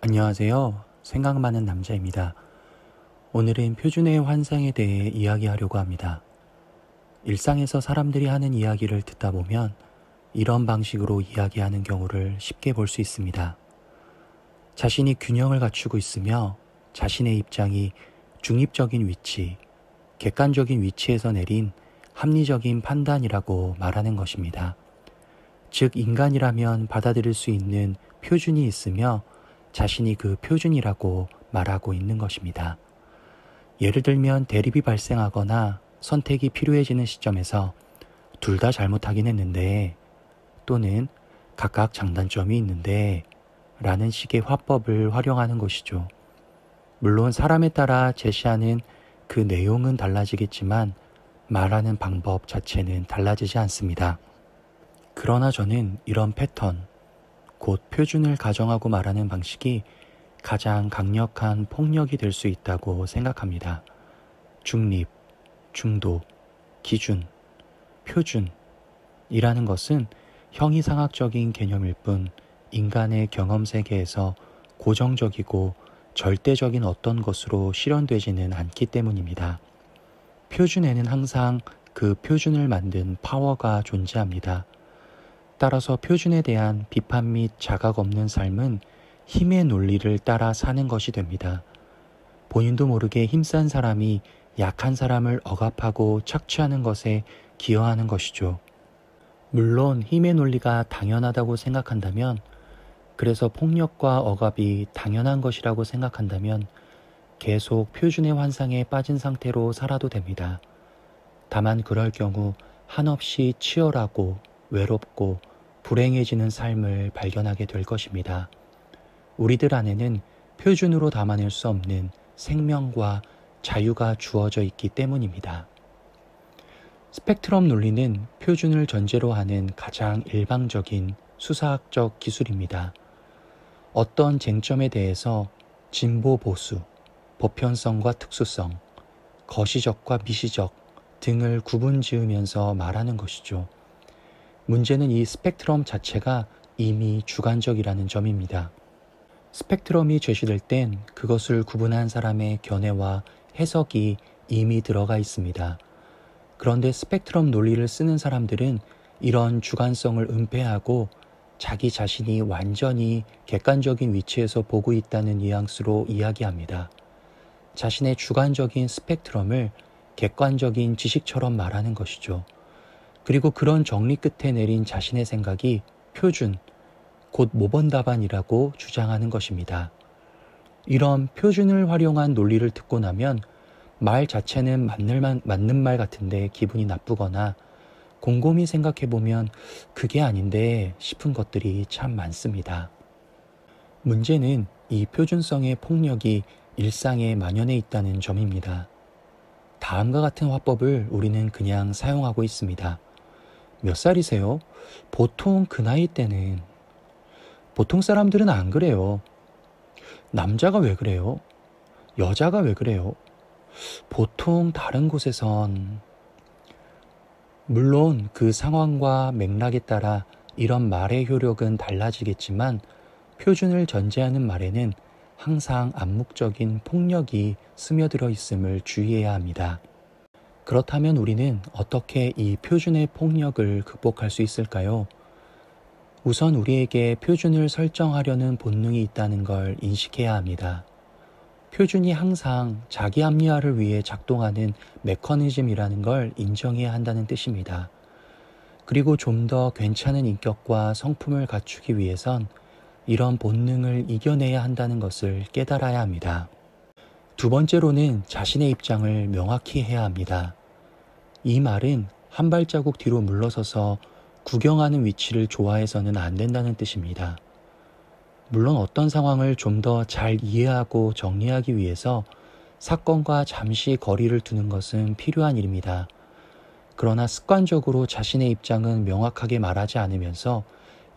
안녕하세요. 생각 많은 남자입니다. 오늘은 표준의 환상에 대해 이야기하려고 합니다. 일상에서 사람들이 하는 이야기를 듣다 보면 이런 방식으로 이야기하는 경우를 쉽게 볼 수 있습니다. 자신이 균형을 갖추고 있으며 자신의 입장이 중립적인 위치, 객관적인 위치에서 내린 합리적인 판단이라고 말하는 것입니다. 즉, 인간이라면 받아들일 수 있는 표준이 있으며 자신이 그 표준이라고 말하고 있는 것입니다. 예를 들면 대립이 발생하거나 선택이 필요해지는 시점에서 둘 다 잘못하긴 했는데, 또는 각각 장단점이 있는데 라는 식의 화법을 활용하는 것이죠. 물론 사람에 따라 제시하는 그 내용은 달라지겠지만 말하는 방법 자체는 달라지지 않습니다. 그러나 저는 이런 패턴, 곧 표준을 가정하고 말하는 방식이 가장 강력한 폭력이 될 수 있다고 생각합니다. 중립, 중도, 기준, 표준이라는 것은 형이상학적인 개념일 뿐 인간의 경험 세계에서 고정적이고 절대적인 어떤 것으로 실현되지는 않기 때문입니다. 표준에는 항상 그 표준을 만든 파워가 존재합니다. 따라서 표준에 대한 비판 및 자각 없는 삶은 힘의 논리를 따라 사는 것이 됩니다. 본인도 모르게 힘센 사람이 약한 사람을 억압하고 착취하는 것에 기여하는 것이죠. 물론 힘의 논리가 당연하다고 생각한다면, 그래서 폭력과 억압이 당연한 것이라고 생각한다면 계속 표준의 환상에 빠진 상태로 살아도 됩니다. 다만 그럴 경우 한없이 치열하고 외롭고 불행해지는 삶을 발견하게 될 것입니다. 우리들 안에는 표준으로 담아낼 수 없는 생명과 자유가 주어져 있기 때문입니다. 스펙트럼 논리는 표준을 전제로 하는 가장 일방적인 수사학적 기술입니다. 어떤 쟁점에 대해서 진보 보수, 보편성과 특수성, 거시적과 미시적 등을 구분 지으면서 말하는 것이죠. 문제는 이 스펙트럼 자체가 이미 주관적이라는 점입니다. 스펙트럼이 제시될 땐 그것을 구분한 사람의 견해와 해석이 이미 들어가 있습니다. 그런데 스펙트럼 논리를 쓰는 사람들은 이런 주관성을 은폐하고 자기 자신이 완전히 객관적인 위치에서 보고 있다는 뉘앙스로 이야기합니다. 자신의 주관적인 스펙트럼을 객관적인 지식처럼 말하는 것이죠. 그리고 그런 정리 끝에 내린 자신의 생각이 표준, 곧 모범 답안이라고 주장하는 것입니다. 이런 표준을 활용한 논리를 듣고 나면 말 자체는 맞는 말 같은데 기분이 나쁘거나 곰곰이 생각해보면 그게 아닌데 싶은 것들이 참 많습니다. 문제는 이 표준성의 폭력이 일상에 만연해 있다는 점입니다. 다음과 같은 화법을 우리는 그냥 사용하고 있습니다. 몇 살이세요? 보통 그 나이 때는. 보통 사람들은 안 그래요. 남자가 왜 그래요? 여자가 왜 그래요? 보통 다른 곳에선. 물론 그 상황과 맥락에 따라 이런 말의 효력은 달라지겠지만 표준을 전제하는 말에는 항상 암묵적인 폭력이 스며들어 있음을 주의해야 합니다. 그렇다면 우리는 어떻게 이 표준의 폭력을 극복할 수 있을까요? 우선 우리에게 표준을 설정하려는 본능이 있다는 걸 인식해야 합니다. 표준이 항상 자기 합리화를 위해 작동하는 메커니즘이라는 걸 인정해야 한다는 뜻입니다. 그리고 좀 더 괜찮은 인격과 성품을 갖추기 위해선 이런 본능을 이겨내야 한다는 것을 깨달아야 합니다. 두 번째로는 자신의 입장을 명확히 해야 합니다. 이 말은 한 발자국 뒤로 물러서서 구경하는 위치를 좋아해서는 안 된다는 뜻입니다. 물론 어떤 상황을 좀 더 잘 이해하고 정리하기 위해서 사건과 잠시 거리를 두는 것은 필요한 일입니다. 그러나 습관적으로 자신의 입장은 명확하게 말하지 않으면서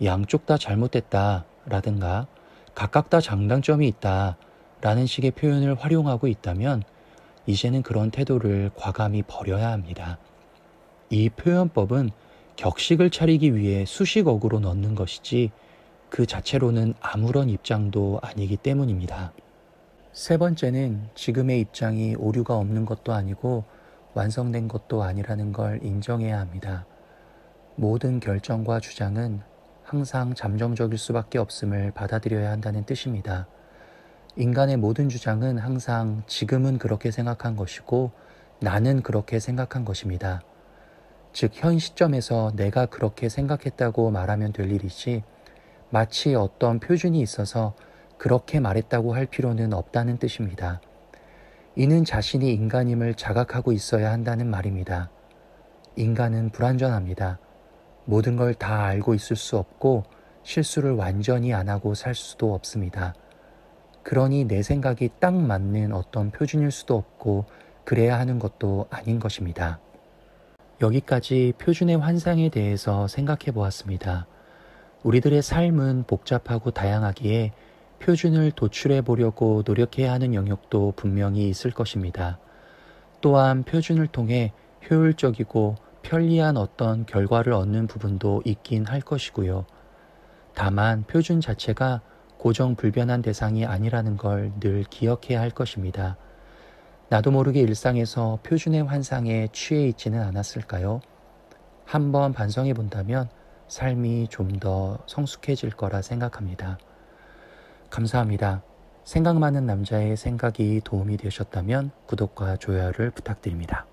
양쪽 다 잘못됐다 라든가 각각 다 장단점이 있다 라는 식의 표현을 활용하고 있다면 이제는 그런 태도를 과감히 버려야 합니다. 이 표현법은 격식을 차리기 위해 수식어구로 넣는 것이지 그 자체로는 아무런 입장도 아니기 때문입니다. 세 번째는 지금의 입장이 오류가 없는 것도 아니고 완성된 것도 아니라는 걸 인정해야 합니다. 모든 결정과 주장은 항상 잠정적일 수밖에 없음을 받아들여야 한다는 뜻입니다. 인간의 모든 주장은 항상 지금은 그렇게 생각한 것이고 나는 그렇게 생각한 것입니다. 즉, 현 시점에서 내가 그렇게 생각했다고 말하면 될 일이지 마치 어떤 표준이 있어서 그렇게 말했다고 할 필요는 없다는 뜻입니다. 이는 자신이 인간임을 자각하고 있어야 한다는 말입니다. 인간은 불완전합니다. 모든 걸 다 알고 있을 수 없고 실수를 완전히 안 하고 살 수도 없습니다. 그러니 내 생각이 딱 맞는 어떤 표준일 수도 없고 그래야 하는 것도 아닌 것입니다. 여기까지 표준의 환상에 대해서 생각해 보았습니다. 우리들의 삶은 복잡하고 다양하기에 표준을 도출해 보려고 노력해야 하는 영역도 분명히 있을 것입니다. 또한 표준을 통해 효율적이고 편리한 어떤 결과를 얻는 부분도 있긴 할 것이고요. 다만 표준 자체가 고정불변한 대상이 아니라는 걸 늘 기억해야 할 것입니다. 나도 모르게 일상에서 표준의 환상에 취해 있지는 않았을까요? 한번 반성해 본다면 삶이 좀 더 성숙해질 거라 생각합니다. 감사합니다. 생각 많은 남자의 생각이 도움이 되셨다면 구독과 좋아요를 부탁드립니다.